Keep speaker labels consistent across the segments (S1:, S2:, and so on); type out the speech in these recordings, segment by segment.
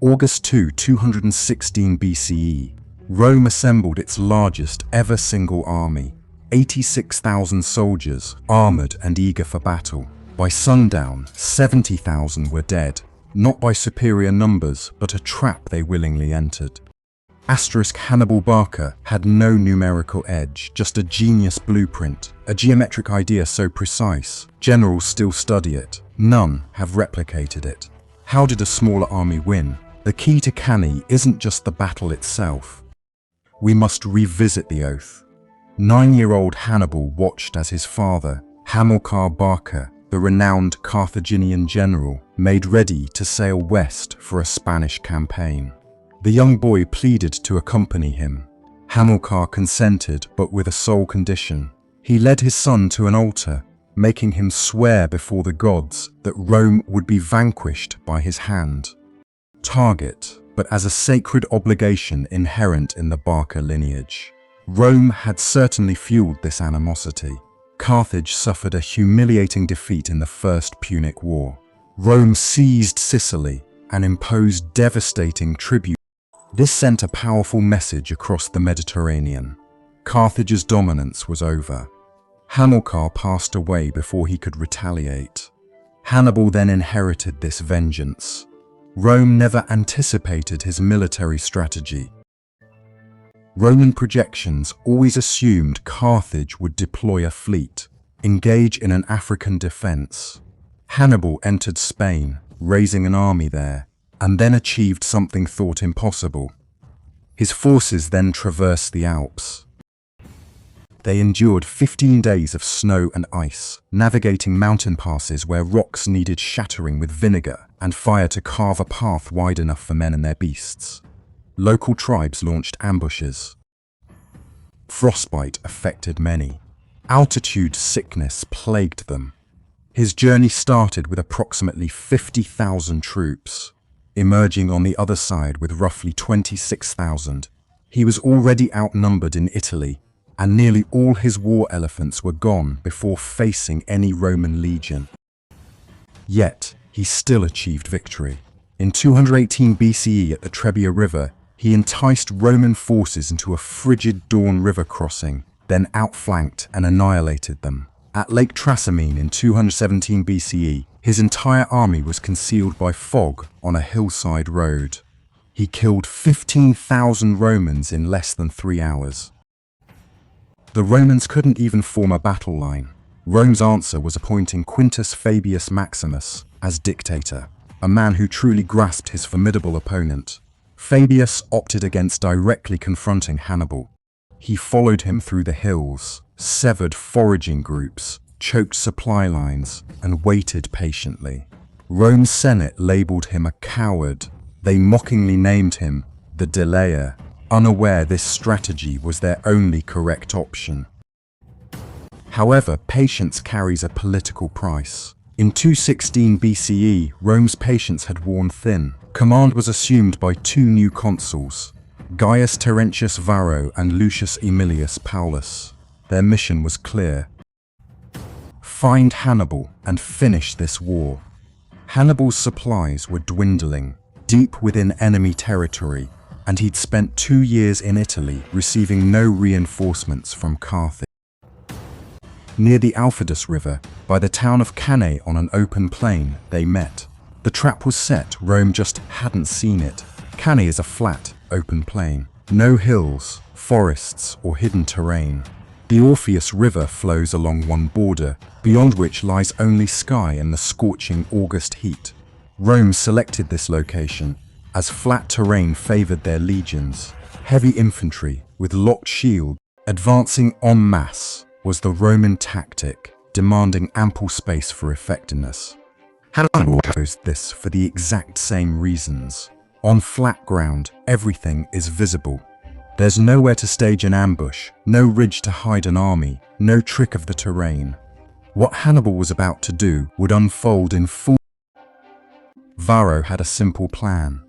S1: August 216 BCE, Rome assembled its largest ever single army, 86,000 soldiers, armored and eager for battle. By sundown, 70,000 were dead, not by superior numbers, but a trap they willingly entered. Hannibal Barca had no numerical edge, just a genius blueprint, a geometric idea so precise, generals still study it, none have replicated it. How did a smaller army win? The key to Cannae isn't just the battle itself. We must revisit the oath. 9-year-old Hannibal watched as his father, Hannibal Barca, the renowned Carthaginian general, made ready to sail west for a Spanish campaign. The young boy pleaded to accompany him. Hannibal consented, but with a sole condition. He led his son to an altar, making him swear before the gods that Rome would be vanquished by his hand. Target, but as a sacred obligation inherent in the Barca lineage. Rome had certainly fueled this animosity. Carthage suffered a humiliating defeat in the First Punic War. Rome seized Sicily and imposed devastating tribute. This sent a powerful message across the Mediterranean. Carthage's dominance was over. Hannibal passed away before he could retaliate. Hannibal then inherited this vengeance. Rome never anticipated his military strategy. Roman projections always assumed Carthage would deploy a fleet, engage in an African defense. Hannibal entered Spain, raising an army there, and then achieved something thought impossible. His forces then traversed the Alps. They endured 15 days of snow and ice, navigating mountain passes where rocks needed shattering with vinegar and fire to carve a path wide enough for men and their beasts. Local tribes launched ambushes. Frostbite affected many. Altitude sickness plagued them. His journey started with approximately 50,000 troops. Emerging on the other side with roughly 26,000, he was already outnumbered in Italy, and nearly all his war elephants were gone before facing any Roman legion. Yet, he still achieved victory. In 218 BCE at the Trebia River, he enticed Roman forces into a frigid dawn river crossing, then outflanked and annihilated them. At Lake Trasimene in 217 BCE, his entire army was concealed by fog on a hillside road. He killed 15,000 Romans in less than 3 hours. The Romans couldn't even form a battle line. Rome's answer was appointing Quintus Fabius Maximus as dictator, a man who truly grasped his formidable opponent. Fabius opted against directly confronting Hannibal. He followed him through the hills, severed foraging groups, choked supply lines, and waited patiently. Rome's Senate labeled him a coward. They mockingly named him the Delayer, unaware this strategy was their only correct option. However, patience carries a political price. In 216 BCE, Rome's patience had worn thin. Command was assumed by 2 new consuls, Gaius Terentius Varro and Lucius Aemilius Paulus. Their mission was clear: find Hannibal and finish this war. Hannibal's supplies were dwindling, deep within enemy territory, and he'd spent 2 years in Italy receiving no reinforcements from Carthage. Near the Aufidus River, by the town of Cannae on an open plain, they met. The trap was set, Rome just hadn't seen it. Cannae is a flat, open plain. No hills, forests, or hidden terrain. The Orpheus River flows along one border, beyond which lies only sky and the scorching August heat. Rome selected this location, as flat terrain favored their legions. Heavy infantry, with locked shields, advancing en masse, was the Roman tactic, demanding ample space for effectiveness. Hannibal chose this for the exact same reasons. On flat ground, everything is visible. There's nowhere to stage an ambush, no ridge to hide an army, no trick of the terrain. What Hannibal was about to do would unfold in full. Varro had a simple plan.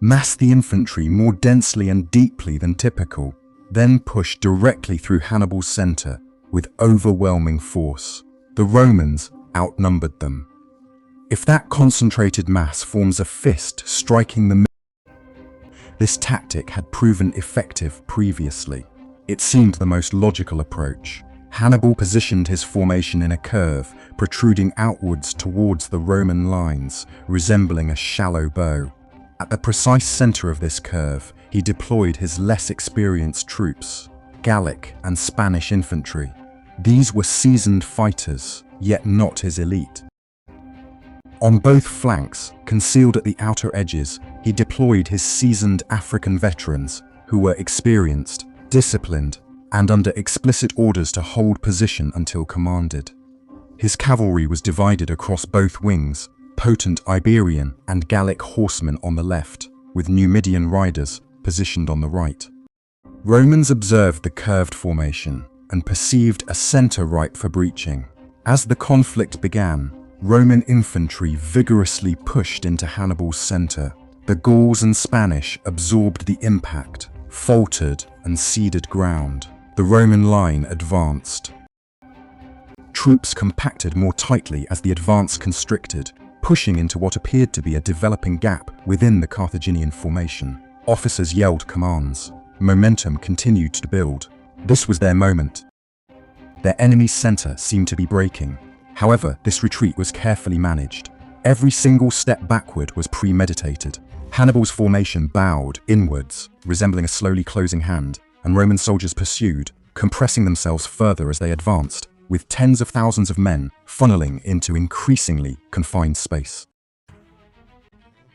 S1: Mass the infantry more densely and deeply than typical, then push directly through Hannibal's center with overwhelming force. The Romans outnumbered them. If that concentrated mass forms a fist striking the middle, this tactic had proven effective previously. It seemed the most logical approach. Hannibal positioned his formation in a curve, protruding outwards towards the Roman lines, resembling a shallow bow. At the precise center of this curve, he deployed his less experienced troops, Gallic and Spanish infantry. These were seasoned fighters, yet not his elite. On both flanks, concealed at the outer edges, he deployed his seasoned African veterans, who were experienced, disciplined, and under explicit orders to hold position until commanded. His cavalry was divided across both wings, potent Iberian and Gallic horsemen on the left, with Numidian riders positioned on the right. Romans observed the curved formation and perceived a center ripe for breaching. As the conflict began, Roman infantry vigorously pushed into Hannibal's center. The Gauls and Spanish absorbed the impact, faltered, and ceded ground. The Roman line advanced. Troops compacted more tightly as the advance constricted, pushing into what appeared to be a developing gap within the Carthaginian formation. Officers yelled commands. Momentum continued to build. This was their moment. Their enemy's center seemed to be breaking. However, this retreat was carefully managed. Every single step backward was premeditated. Hannibal's formation bowed inwards, resembling a slowly closing hand, and Roman soldiers pursued, compressing themselves further as they advanced, with tens of thousands of men funneling into increasingly confined space.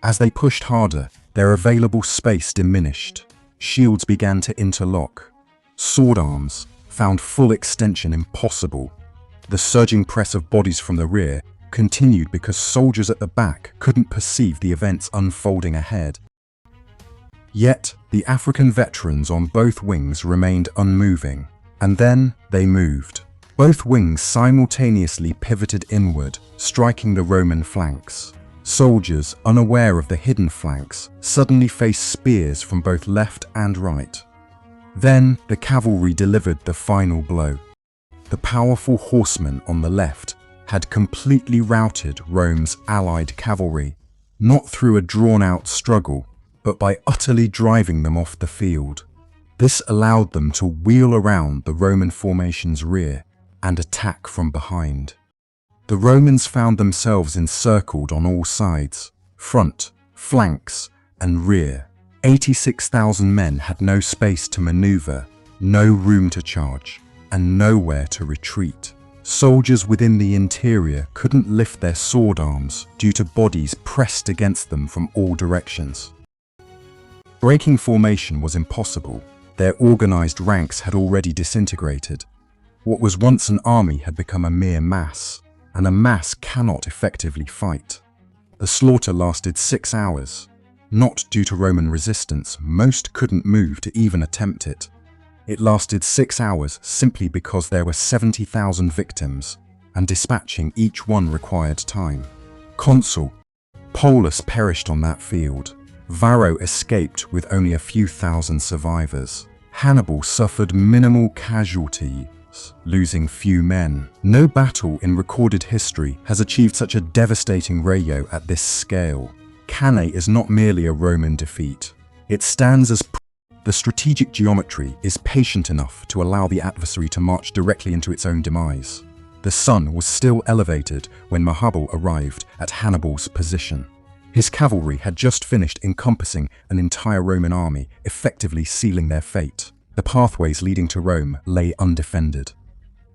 S1: As they pushed harder, their available space diminished. Shields began to interlock. Sword arms found full extension impossible. The surging press of bodies from the rear continued because soldiers at the back couldn't perceive the events unfolding ahead. Yet, the African veterans on both wings remained unmoving, and then they moved. Both wings simultaneously pivoted inward, striking the Roman flanks. Soldiers, unaware of the hidden flanks, suddenly faced spears from both left and right. Then, the cavalry delivered the final blow. The powerful horsemen on the left had completely routed Rome's allied cavalry, not through a drawn-out struggle, but by utterly driving them off the field. This allowed them to wheel around the Roman formation's rear and attack from behind. The Romans found themselves encircled on all sides, front, flanks, and rear. 86,000 men had no space to maneuver, no room to charge, and nowhere to retreat. Soldiers within the interior couldn't lift their sword arms due to bodies pressed against them from all directions. Breaking formation was impossible. Their organized ranks had already disintegrated. What was once an army had become a mere mass, and a mass cannot effectively fight. The slaughter lasted 6 hours. Not due to Roman resistance, most couldn't move to even attempt it. It lasted 6 hours simply because there were 70,000 victims, and dispatching each one required time. Consul Paulus perished on that field. Varro escaped with only a few thousand survivors. Hannibal suffered minimal casualties, losing few men. No battle in recorded history has achieved such a devastating ratio at this scale. Cannae is not merely a Roman defeat. It stands as the strategic geometry is patient enough to allow the adversary to march directly into its own demise. The sun was still elevated when Hannibal arrived at Hannibal's position. His cavalry had just finished encompassing an entire Roman army, effectively sealing their fate. The pathways leading to Rome lay undefended.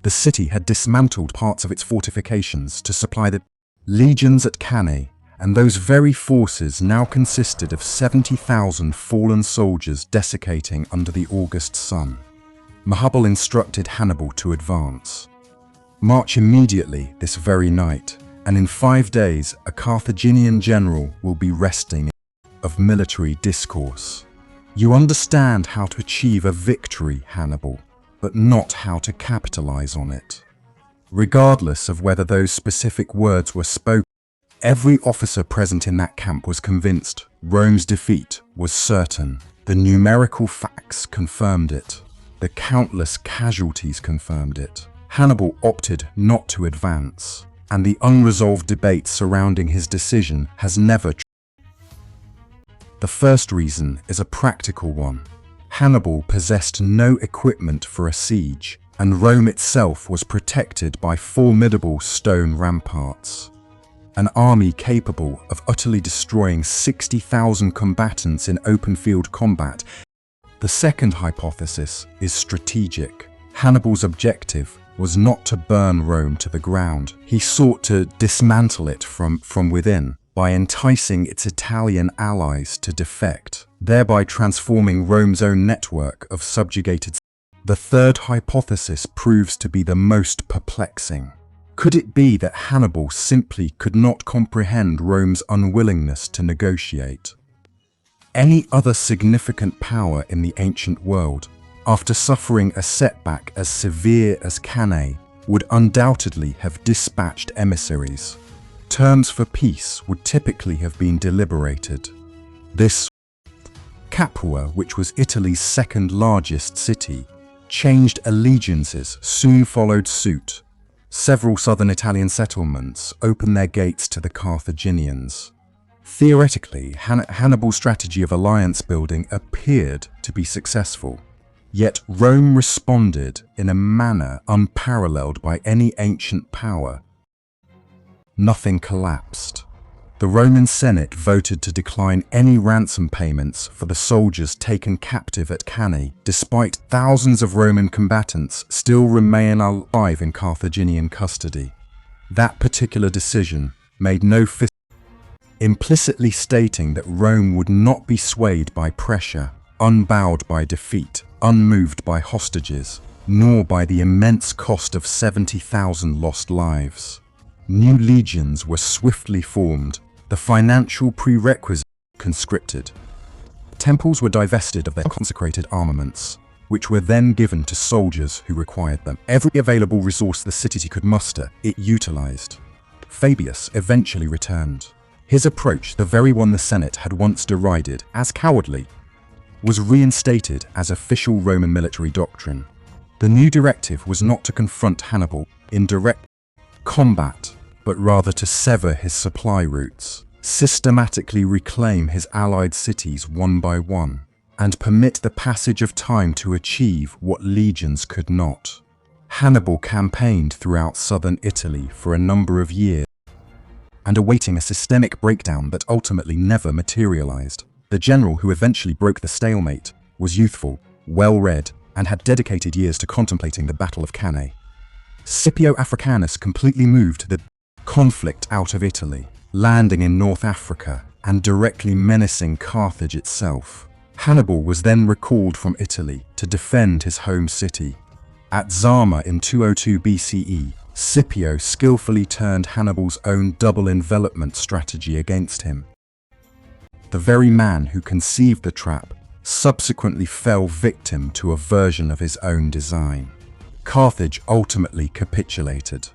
S1: The city had dismantled parts of its fortifications to supply the legions at Cannae, and those very forces now consisted of 70,000 fallen soldiers desiccating under the August sun. Hannibal instructed Hannibal to advance. March immediately this very night, and in 5 days a Carthaginian general will be resting of military discourse. You understand how to achieve a victory, Hannibal, but not how to capitalize on it. Regardless of whether those specific words were spoken, every officer present in that camp was convinced Rome's defeat was certain. The numerical facts confirmed it. The countless casualties confirmed it. Hannibal opted not to advance. and the unresolved debate surrounding his decision has never. The first reason is a practical one. Hannibal possessed no equipment for a siege, and Rome itself was protected by formidable stone ramparts. An army capable of utterly destroying 60,000 combatants in open-field combat. The second hypothesis is strategic. Hannibal's objective was not to burn Rome to the ground. He sought to dismantle it from within by enticing its Italian allies to defect, thereby transforming Rome's own network of subjugated. The third hypothesis proves to be the most perplexing. Could it be that Hannibal simply could not comprehend Rome's unwillingness to negotiate? Any other significant power in the ancient world, after suffering a setback as severe as Cannae, would undoubtedly have dispatched emissaries. Terms for peace would typically have been deliberated. This Capua, which was Italy's second largest city, changed allegiances, soon followed suit. Several southern Italian settlements opened their gates to the Carthaginians. Theoretically, Hannibal's strategy of alliance building appeared to be successful. Yet Rome responded in a manner unparalleled by any ancient power. Nothing collapsed. The Roman Senate voted to decline any ransom payments for the soldiers taken captive at Cannae, despite thousands of Roman combatants still remaining alive in Carthaginian custody. That particular decision made no fist, implicitly stating that Rome would not be swayed by pressure, unbowed by defeat, unmoved by hostages, nor by the immense cost of 70,000 lost lives. New legions were swiftly formed, the financial prerequisite conscripted. Temples were divested of their consecrated armaments, which were then given to soldiers who required them. Every available resource the city could muster, it utilized. Fabius eventually returned. His approach, the very one the Senate had once derided as cowardly, was reinstated as official Roman military doctrine. The new directive was not to confront Hannibal in direct combat, but rather to sever his supply routes, systematically reclaim his allied cities one by one, and permit the passage of time to achieve what legions could not. Hannibal campaigned throughout southern Italy for a number of years, and awaiting a systemic breakdown that ultimately never materialized. The general who eventually broke the stalemate was youthful, well-read, and had dedicated years to contemplating the Battle of Cannae. Scipio Africanus completely moved the conflict out of Italy, landing in North Africa and directly menacing Carthage itself. Hannibal was then recalled from Italy to defend his home city. At Zama in 202 BCE, Scipio skillfully turned Hannibal's own double envelopment strategy against him. The very man who conceived the trap subsequently fell victim to a version of his own design. Carthage ultimately capitulated.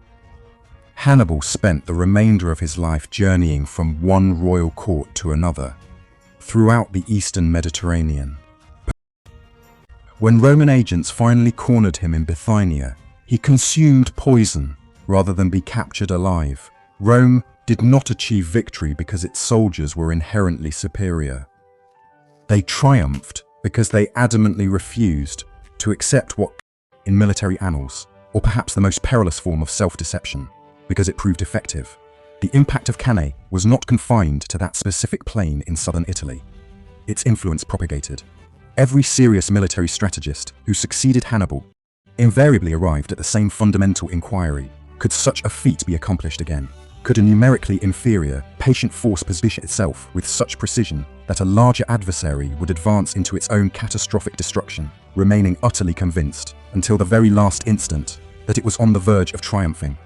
S1: Hannibal spent the remainder of his life journeying from one royal court to another, throughout the eastern Mediterranean. When Roman agents finally cornered him in Bithynia, he consumed poison rather than be captured alive. Rome did not achieve victory because its soldiers were inherently superior. They triumphed because they adamantly refused to accept what, in military annals, or perhaps the most perilous form of self-deception, because it proved effective. The impact of Cannae was not confined to that specific plain in southern Italy. Its influence propagated. Every serious military strategist who succeeded Hannibal invariably arrived at the same fundamental inquiry: could such a feat be accomplished again? Could a numerically inferior, patient force position itself with such precision that a larger adversary would advance into its own catastrophic destruction, remaining utterly convinced, until the very last instant, that it was on the verge of triumphing?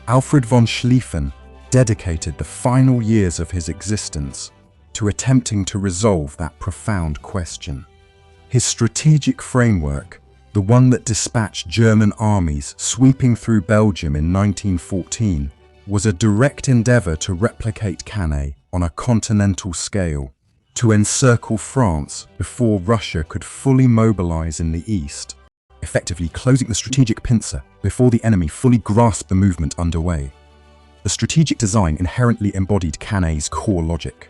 S1: Alfred von Schlieffen dedicated the final years of his existence to attempting to resolve that profound question. His strategic framework, the one that dispatched German armies sweeping through Belgium in 1914, was a direct endeavor to replicate Cannae on a continental scale, to encircle France before Russia could fully mobilize in the east. effectively closing the strategic pincer before the enemy fully grasped the movement underway. The strategic design inherently embodied Cannae's core logic.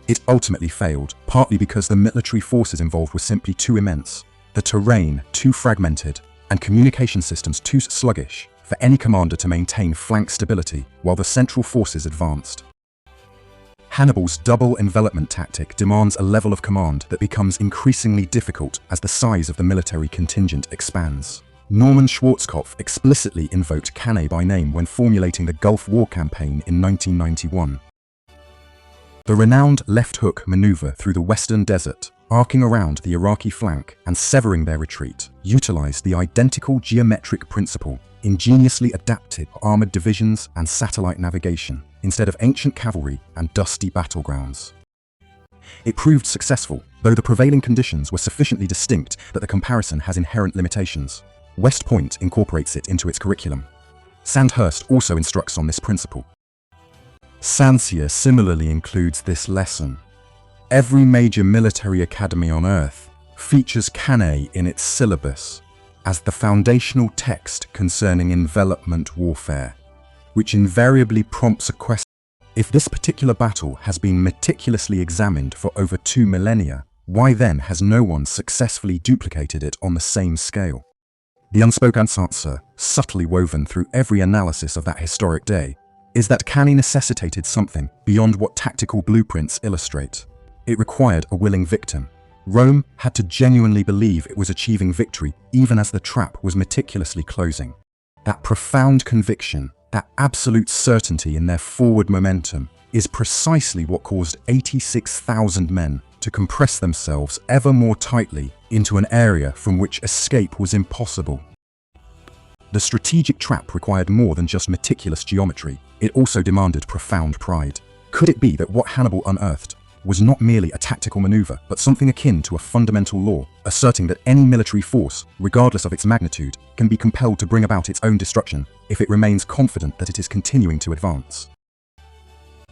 S1: It ultimately failed, partly because the military forces involved were simply too immense, the terrain too fragmented, and communication systems too sluggish for any commander to maintain flank stability while the central forces advanced. Hannibal's double envelopment tactic demands a level of command that becomes increasingly difficult as the size of the military contingent expands. Norman Schwarzkopf explicitly invoked Cannae by name when formulating the Gulf War campaign in 1991. The renowned left hook maneuver through the western desert, arcing around the Iraqi flank and severing their retreat, utilized the identical geometric principle, ingeniously adapted for armored divisions and satellite navigation, instead of ancient cavalry and dusty battlegrounds. It proved successful, though the prevailing conditions were sufficiently distinct that the comparison has inherent limitations. West Point incorporates it into its curriculum. Sandhurst also instructs on this principle. Sancerre similarly includes this lesson. Every major military academy on Earth features Cannae in its syllabus as the foundational text concerning envelopment warfare, which invariably prompts a question: if this particular battle has been meticulously examined for over 2 millennia, why then has no one successfully duplicated it on the same scale? The unspoken answer, subtly woven through every analysis of that historic day, is that Cannae necessitated something beyond what tactical blueprints illustrate. It required a willing victim. Rome had to genuinely believe it was achieving victory even as the trap was meticulously closing. That profound conviction, that absolute certainty in their forward momentum, is precisely what caused 86,000 men to compress themselves ever more tightly into an area from which escape was impossible. The strategic trap required more than just meticulous geometry. It also demanded profound pride. Could it be that what Hannibal unearthed was not merely a tactical maneuver, but something akin to a fundamental law, asserting that any military force, regardless of its magnitude, can be compelled to bring about its own destruction if it remains confident that it is continuing to advance?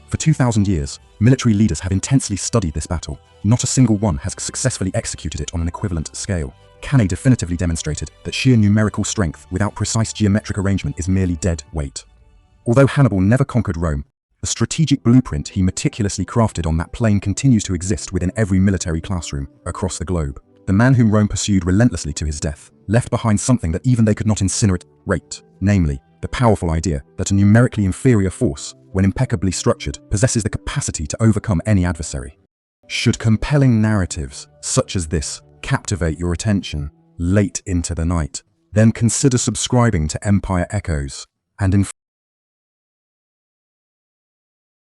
S1: For 2,000 years, military leaders have intensely studied this battle. Not a single one has successfully executed it on an equivalent scale. Cannae definitively demonstrated that sheer numerical strength without precise geometric arrangement is merely dead weight. Although Hannibal never conquered Rome, the strategic blueprint he meticulously crafted on that plane continues to exist within every military classroom across the globe. The man whom Rome pursued relentlessly to his death left behind something that even they could not incinerate, namely, the powerful idea that a numerically inferior force, when impeccably structured, possesses the capacity to overcome any adversary. Should compelling narratives such as this captivate your attention late into the night, then consider subscribing to Empire Echoes and